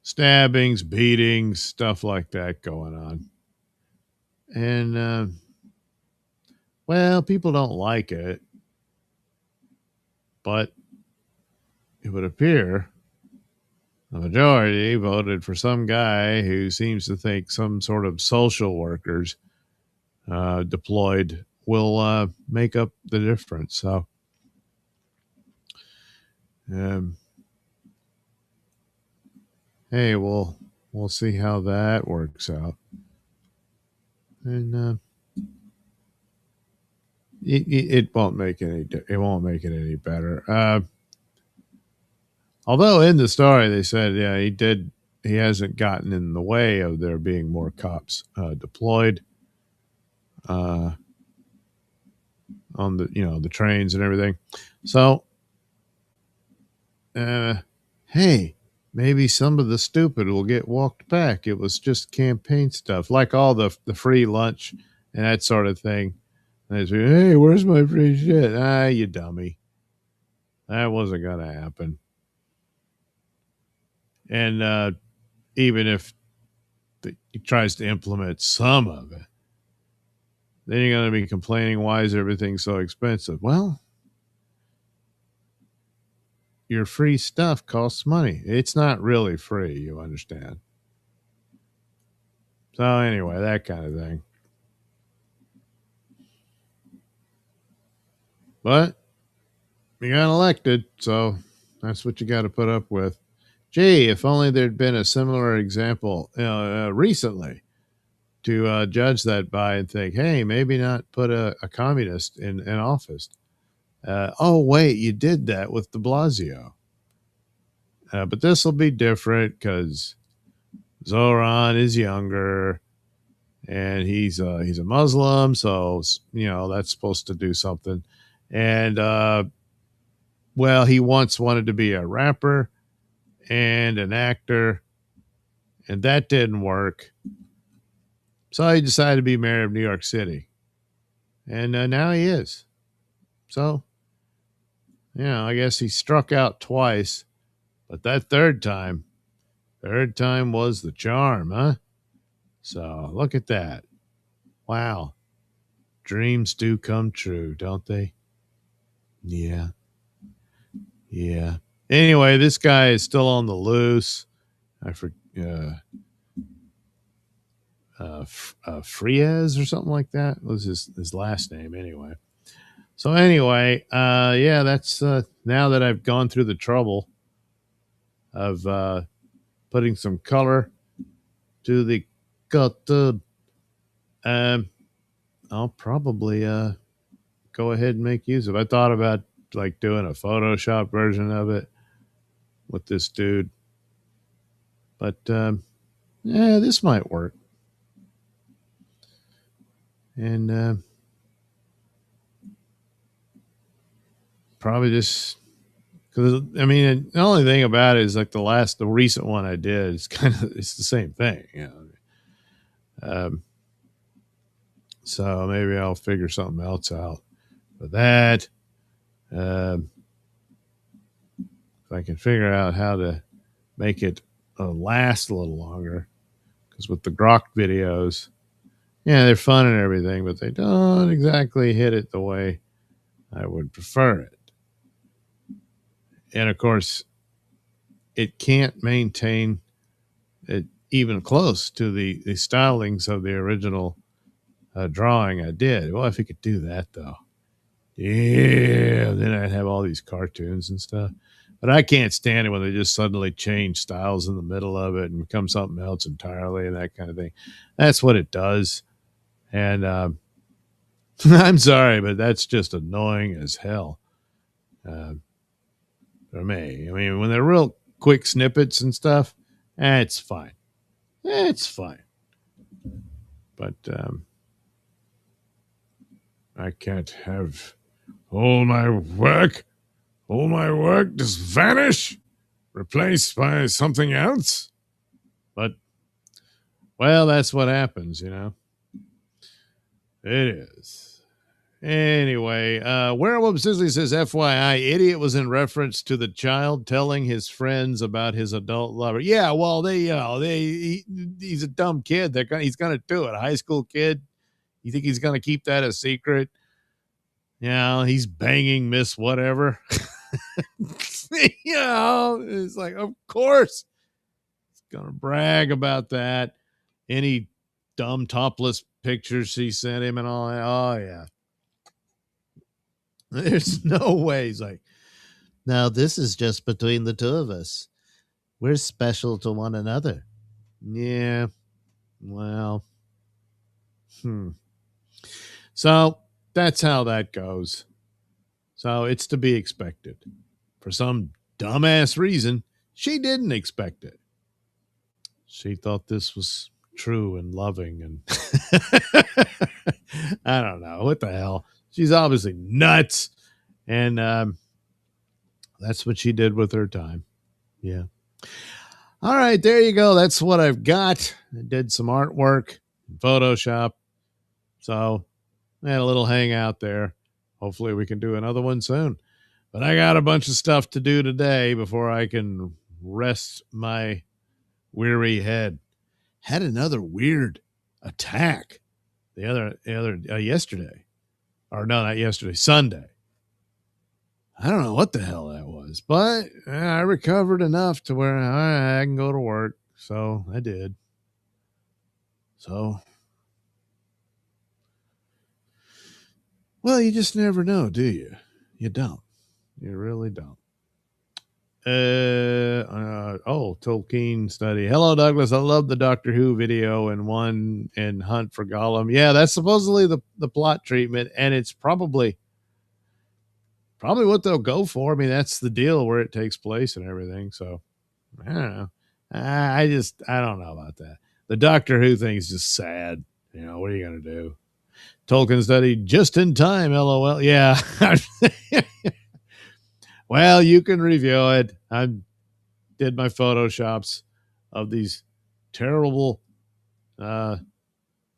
stabbings, beatings, stuff like that going on. And, well, people don't like it, but it would appear the majority voted for some guy who seems to think some sort of social workers deployed will make up the difference. So, hey, we'll see how that works out. And it won't make it won't make it any better. Although in the story they said, yeah, he hasn't gotten in the way of there being more cops deployed on the trains and everything. So, hey, maybe some of the stupid will get walked back. It was just campaign stuff, like all the free lunch and that sort of thing. And they say, hey, where's my free shit? Ah, you dummy. That wasn't going to happen. And even if he tries to implement some of it, then you're going to be complaining, why is everything so expensive? Well, your free stuff costs money. It's not really free, you understand. So anyway, that kind of thing. But you got elected, so that's what you got to put up with. Gee, if only there'd been a similar example recently to judge that by and think, hey, maybe not put a communist in office. Oh, wait, you did that with de Blasio. But this will be different because Zoran is younger and he's a Muslim, so that's supposed to do something. And well, he once wanted to be a rapper and an actor, and that didn't work. So he decided to be mayor of New York City, and now he is. So, I guess he struck out twice, but that third time was the charm, huh? So look at that. Wow. Dreams do come true, don't they? Yeah. Yeah. Anyway, this guy is still on the loose. Frias or something like that was his last name anyway. So anyway, yeah, that's now that I've gone through the trouble of putting some color to the cartoon, I'll probably go ahead and make use of it. I thought about like doing a Photoshop version of it with this dude, but yeah, this might work. And probably just because I mean the only thing about it is like the recent one I did is it's the same thing, you know. So maybe I'll figure something else out for that. If I can figure out how to make it last a little longer, because with the Grok videos, yeah, they're fun and everything, but they don't exactly hit it the way I would prefer it. And of course, it can't maintain it even close to the stylings of the original drawing I did. Well, if it could do that, though, yeah, then I'd have all these cartoons and stuff. But I can't stand it when they just suddenly change styles in the middle of it and become something else entirely and that kind of thing. That's what it does. And I'm sorry, but that's just annoying as hell for me. I mean, when they're real quick snippets and stuff, it's fine. It's fine. But I can't have all my work just vanish, replaced by something else. But, well, that's what happens, you know. It is. Anyway, Werewolf Sizzly says, FYI, idiot was in reference to the child telling his friends about his adult lover. Yeah, well, he's a dumb kid. He's going to do it. A high school kid. You think he's going to keep that a secret? Yeah, he's banging Miss whatever. You know, it's like, of course, he's going to brag about that. Any dumb topless pictures she sent him and all that. Oh, yeah. There's no way. He's like, now this is just between the two of us. We're special to one another. Yeah. Well. So that's how that goes. So it's to be expected. For some dumbass reason, she didn't expect it. She thought this was true and loving, and I don't know what the hell. She's obviously nuts, and that's what she did with her time. Yeah. All right, there you go. That's what I've got. I did some artwork in Photoshop, so I had a little hangout there. Hopefully we can do another one soon. But I got a bunch of stuff to do today before I can rest my weary head. Had another weird attack yesterday. Or no, not yesterday, Sunday. I don't know what the hell that was, but I recovered enough to where I can go to work. So I did. So, well, you just never know, do you? You don't. You really don't. Tolkien study. Hello, Douglas. I love the Doctor Who video and Hunt for Gollum. Yeah, that's supposedly the plot treatment, and it's probably what they'll go for. I mean, that's the deal where it takes place and everything. So I don't know. I don't know about that. The Doctor Who thing is just sad. You know, what are you gonna do? Tolkien study just in time. LOL. Yeah. Well, you can review it. I did my Photoshops of these terrible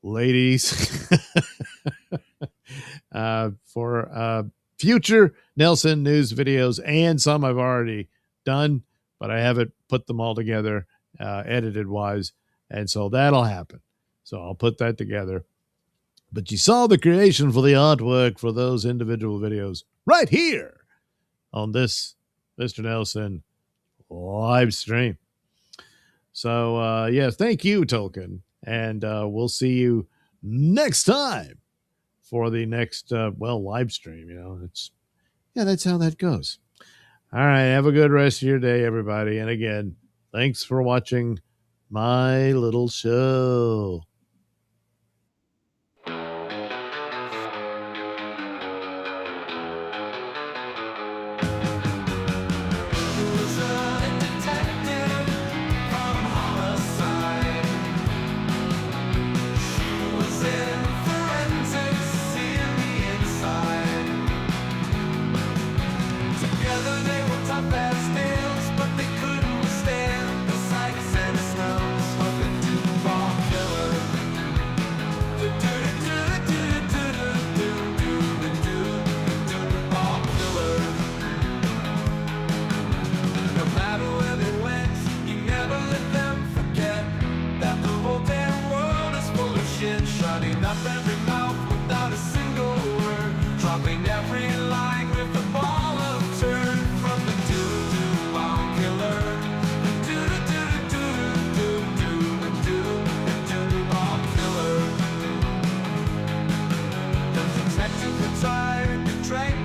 ladies for future Nailsin news videos, and some I've already done, but I haven't put them all together edited wise. And so that'll happen. So I'll put that together. But you saw the creation for the artwork for those individual videos right here on this Mr. Nailsin live stream. So, yes, thank you, Tolkien. And we'll see you next time for the next, live stream. That's how that goes. All right. Have a good rest of your day, everybody. And again, thanks for watching my little show. Detective retired, betrayed